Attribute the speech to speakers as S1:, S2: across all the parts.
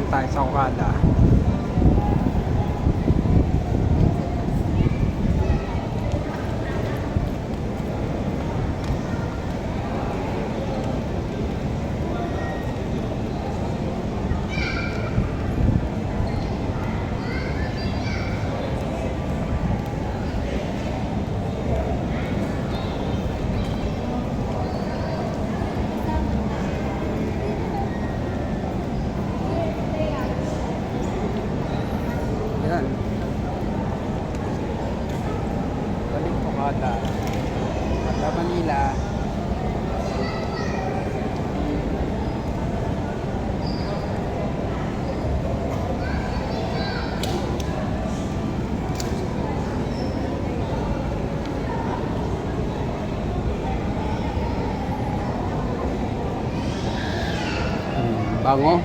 S1: tayo sa Okada. Yan. Balik Okada. Okada, Manila. Bango.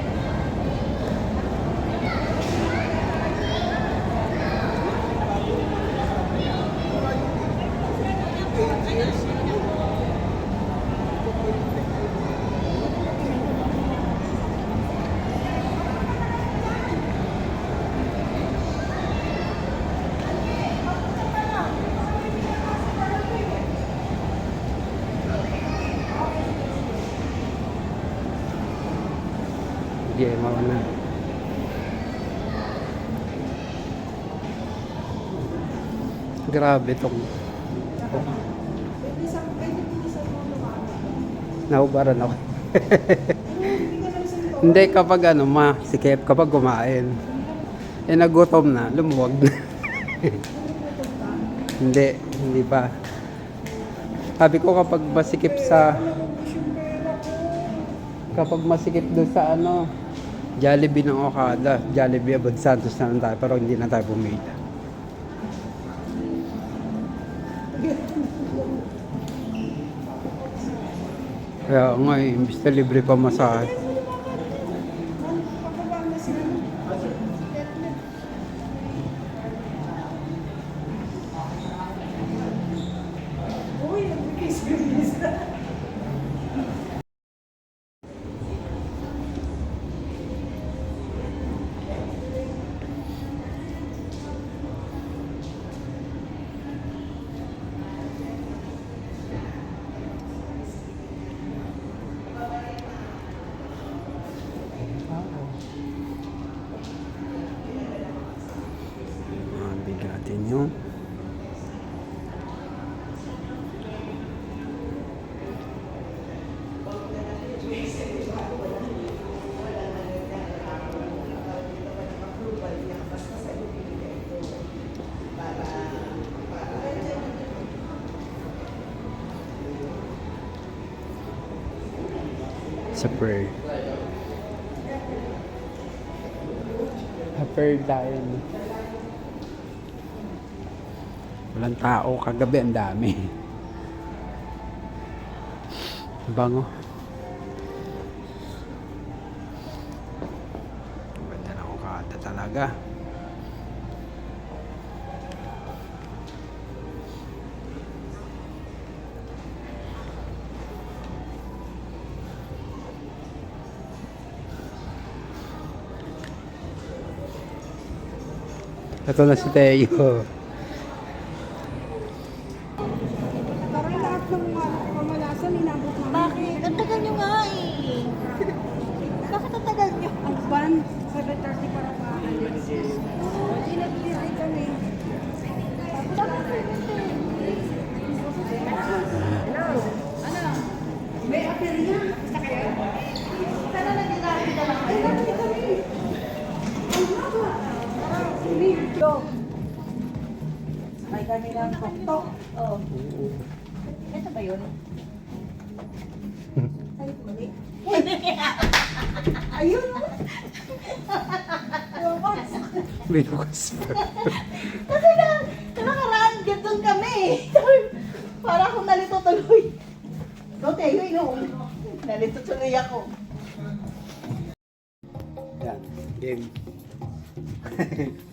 S1: Hindi, mauna. Grabe itong nahubaran ako. Hindi, kapag ano, masikip kapag kumain. Eh, nagutom na, lumuwag na. Hindi pa. Sabi ko kapag masikip doon sa ano, Jollibee ng Okada, Jollibee Abad Santos na lang tayo, pero hindi na tayo bumili. Kaya nga eh, imbis na libre pa masahe. Bigatin yun. Super. Upper line. Walang tao, kagabi ang dami. Bango. Ganda na Okada talaga. Ito na si Teo.
S2: Parang lahat ng pamalasan inabot namin.
S3: Bakit? Ang tagal nyo nga eh. Bakit ang tagal nyo?
S2: Ang van, 7:30 para maalis. Inag-iay kami. Ano? May aperya. Basta kayo?
S3: Sana nagdidari ka lang
S2: Ay,
S3: kayo.
S2: kami kami. Ang haba. Dito. May kami ng tok-tok.
S3: Oo. Ito ba yun?
S2: Ay, mali. Ayun.
S1: Binukas pa.
S3: Kasi nakaraan, gandun kami. Para akong nalito tuloy. No, Teo, nalito tuloy ako.
S1: Yan, game.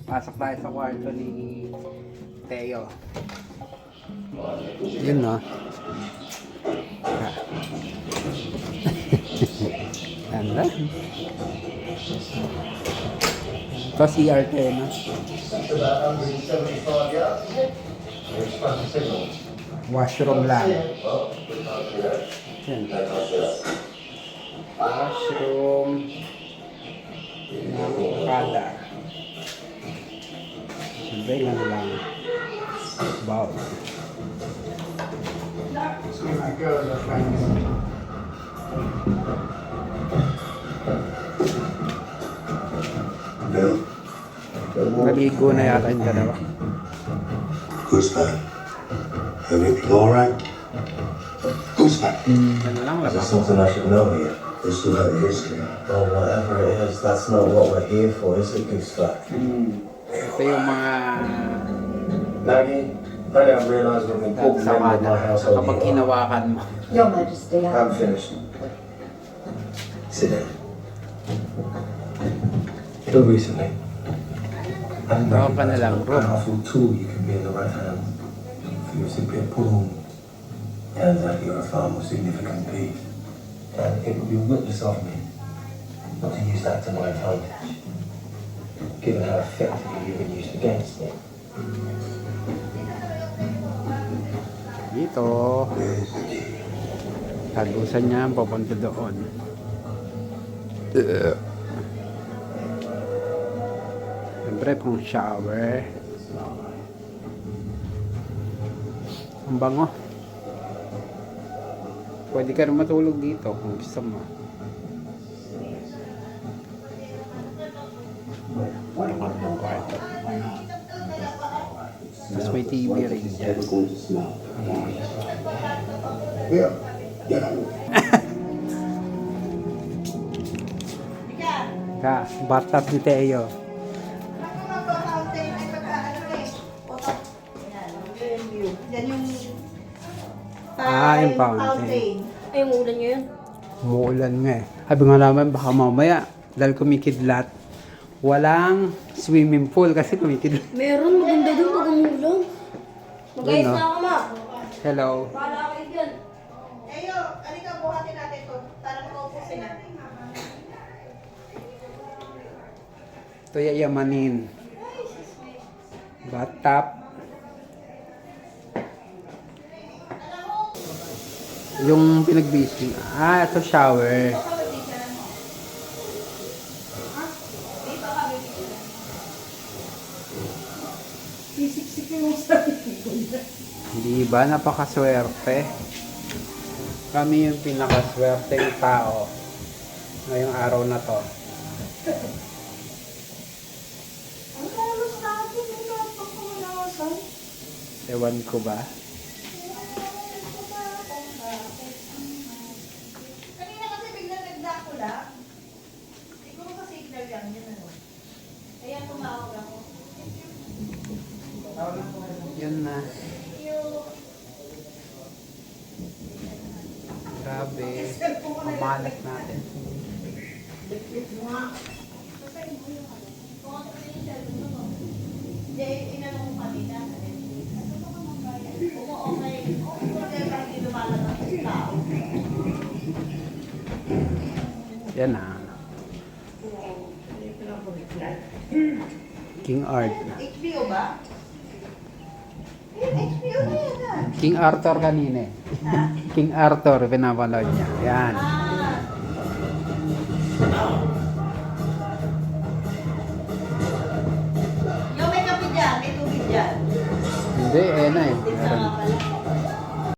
S1: Pasok tayo sa kwarto ni Teo. Yun no. Yan lang. Ito CRT, no? Washroom lang. Yan. Washroom ng Okada. Siyempre, ano lang. Bowl. Naligo na yata yung dalawa.
S4: Who's that? Everything all right? Who's that?
S1: Ano lang,
S5: Is there
S1: labas.
S5: something I should know here?
S4: Let's do that history.
S5: Well, whatever it is, that's not what we're here for, is it, Gustav?
S1: Ito yung mga
S5: Maggie, I didn't realise what an important member
S1: sama
S5: of
S1: na
S5: my household
S1: kapag
S5: you are.
S1: hinawakan mo.
S3: Your Majesty,
S5: I'm finished.
S4: Sit down.
S5: Till recently, I didn't
S1: Baka ka na
S5: recognise
S1: lang,
S5: what a
S1: bro.
S5: powerful tool you can be in the right hand. If you were simply a pawn, turns out you're a far more significant piece. And it would be witless of me not to use that to my advantage, given how effectively you've been used against me.
S1: Dito. Tagusan niya, papunta doon. Siyempre, pang shower. Ang bango. Pwede ka rin matulog dito kung gusto mo. Ang ng kwarto. Mas may TV rin dyan.
S4: Yeah. Get out.
S1: Ka, bathtub ni Teo.
S3: Yan yung
S1: Yung fountain.
S2: Ay, yung ulan niya yun.
S1: Umuulan nga eh. Sabi nga naman, baka mamaya, dahil kumikidlat, walang swimming pool kasi kumikidlat.
S2: Meron, maganda dun pag umulan. Mag-ayos
S1: Yun, no?
S2: na ako, ma.
S1: Hello.
S2: Bahala kayo dyan.
S3: Ayo, alika buhatin natin to para makaupo sila.
S1: Ito yayamanin. Bathtub. Yung pinagbising. Ito shower.
S3: Sisip-sip yung sarili.
S1: Hindi ba? Napakaswerte. Kami yung pinakaswerteng tao ngayong araw na to.
S3: Ang kalos natin, may napakawalasan.
S1: Ewan ko ba?
S3: Kanina kasi biglang nagdakula. Siguro sa signal lang yun ano. Kaya tumawag ako.
S1: Yun na. Grabe. Mamalat natin.
S3: Hindi, inanong ko kanina. Kung okay, hindi lumalabas yung tao.
S1: Yan na. King Art.
S3: HBO ba? HBO na yan ah.
S1: King Arthur kanina eh. King Arthur, pinapanood niya. Yan.
S3: Yung may kape dyan, may tubig dyan.
S1: Hindi, eh na eh.
S3: Isa nga pala.